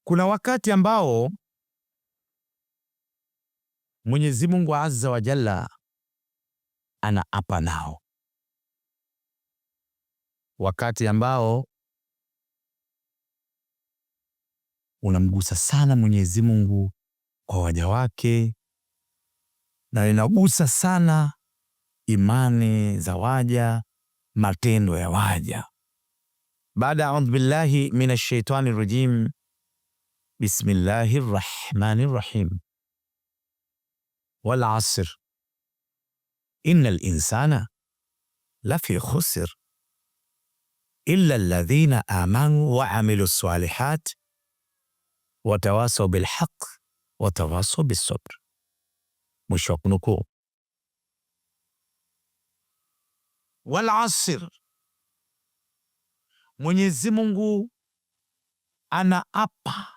Kuna wakati ambao Mwenyezi Mungu Azza wa Jalla anaapa nao, wakati ambao unamgusa sana Mwenyezi Mungu kwa waja wake, na inagusa sana imani za waja, matendo ya waja. Baada audhu billahi minash shaitani rajim, bismillahir rahmanir rahim, wal asr innal insana lafi khusr illa alladhina amanu wa amilu salihat watawasaw bilhaq watawasaw bisabr. Mwisho wa kunukuu. Wal asr, Mwenyezi Mungu anaapa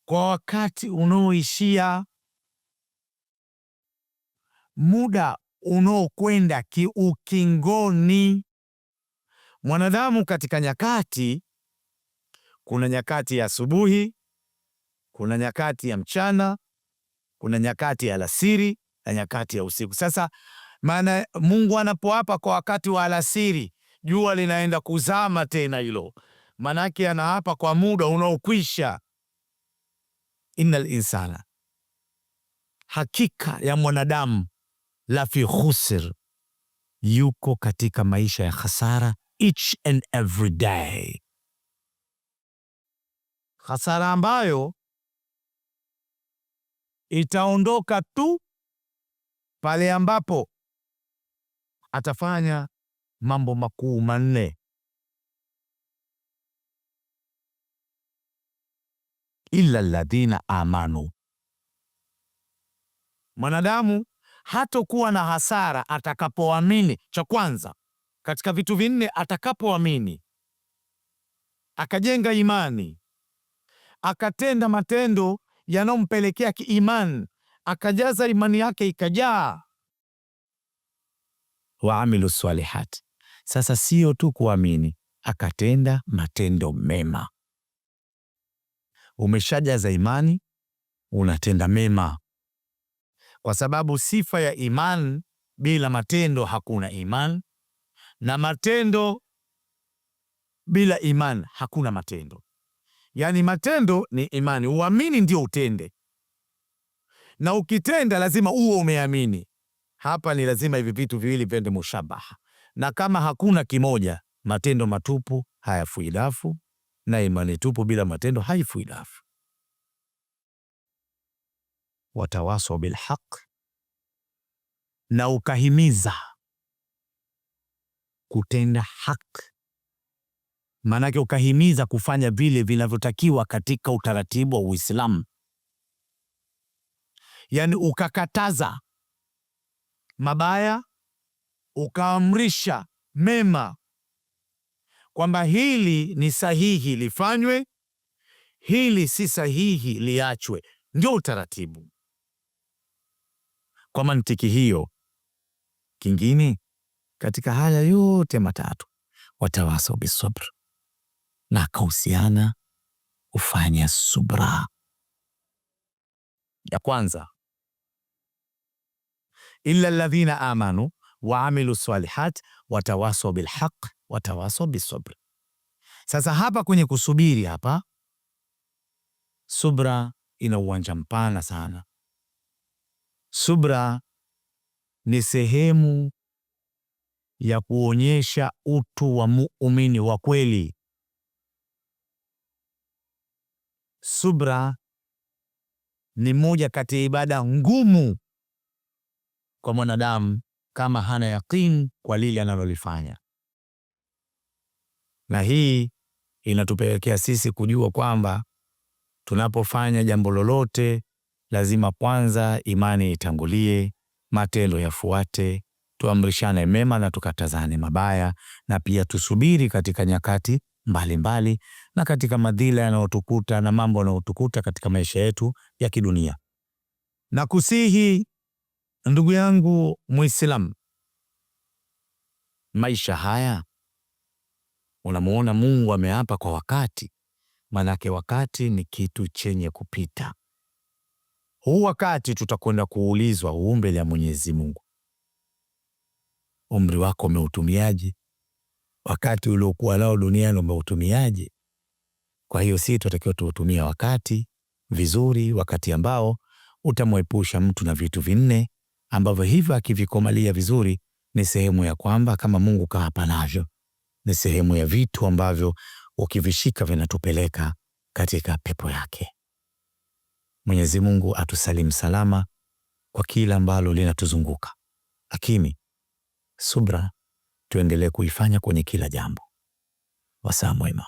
kwa wakati unaoishia, muda unaokwenda kiukingoni. Mwanadamu katika nyakati, kuna nyakati ya asubuhi, kuna nyakati ya mchana, kuna nyakati ya alasiri na nyakati ya usiku. Sasa maana Mungu anapoapa kwa wakati wa alasiri, jua linaenda kuzama tena, hilo manake anaapa kwa muda unaokwisha. Innal insana, hakika ya mwanadamu, la fi khusr, yuko katika maisha ya khasara, each and every day. Khasara ambayo itaondoka tu pale ambapo atafanya mambo makuu manne. Illa alladhina amanu, mwanadamu hatokuwa na hasara atakapoamini. Cha kwanza katika vitu vinne, atakapoamini, akajenga imani, akatenda matendo yanompelekea kiimani, akajaza imani yake ikajaa, wa amilu salihat. Sasa sio tu kuamini, akatenda matendo mema. Umeshajaza imani, unatenda mema, kwa sababu sifa ya iman bila matendo hakuna iman, na matendo bila iman hakuna matendo. Yani matendo ni imani, uamini ndio utende, na ukitenda lazima uwe umeamini. Hapa ni lazima hivi vitu viwili viende mushabaha, na kama hakuna kimoja, matendo matupu hayafui dafu, na imani tupu bila matendo haifui dafu. Watawasaw bilhaq, na ukahimiza kutenda haki, maanake ukahimiza kufanya vile vinavyotakiwa katika utaratibu wa Uislamu. Yani ukakataza mabaya, ukaamrisha mema, kwamba hili ni sahihi lifanywe, hili si sahihi liachwe. Ndio utaratibu. Kwa mantiki hiyo, kingine katika haya yote matatu, watawasaw bisabr, na kausiana ufanya subra. Ya kwanza, illa alladhina amanu wa amilu salihat watawasaw bilhaq watawasaw bisabr. Sasa hapa kwenye kusubiri, hapa subra ina uwanja mpana sana. Subra ni sehemu ya kuonyesha utu wa muumini wa kweli. Subra ni moja kati ya ibada ngumu kwa mwanadamu kama hana yaqeen kwa lile analolifanya, na hii inatupelekea sisi kujua kwamba tunapofanya jambo lolote lazima kwanza imani itangulie, matendo yafuate, tuamrishane mema na tukatazane mabaya, na pia tusubiri katika nyakati mbalimbali na katika madhila yanayotukuta na mambo yanayotukuta katika maisha yetu ya kidunia. Na kusihi ndugu yangu Muislamu, maisha haya unamuona Mungu ameapa kwa wakati, Manake wakati ni kitu chenye kupita. Huu wakati tutakwenda kuulizwa huu mbele ya Mwenyezi Mungu. Umri wako umeutumiaje? Wakati uliokuwa nao duniani umeutumiaje? Kwa hiyo sisi tunatakiwa tuutumia wakati vizuri, wakati ambao utamwepusha mtu na vitu vinne ambavyo hivyo akivikomalia vizuri ni sehemu ya kwamba kama Mungu kaapa navyo, ni sehemu ya vitu ambavyo ukivishika vinatupeleka katika pepo yake. Mwenyezi Mungu atusalimu salama kwa kila ambalo linatuzunguka, lakini subra tuendelee kuifanya kwenye kila jambo. Wasaa mwema.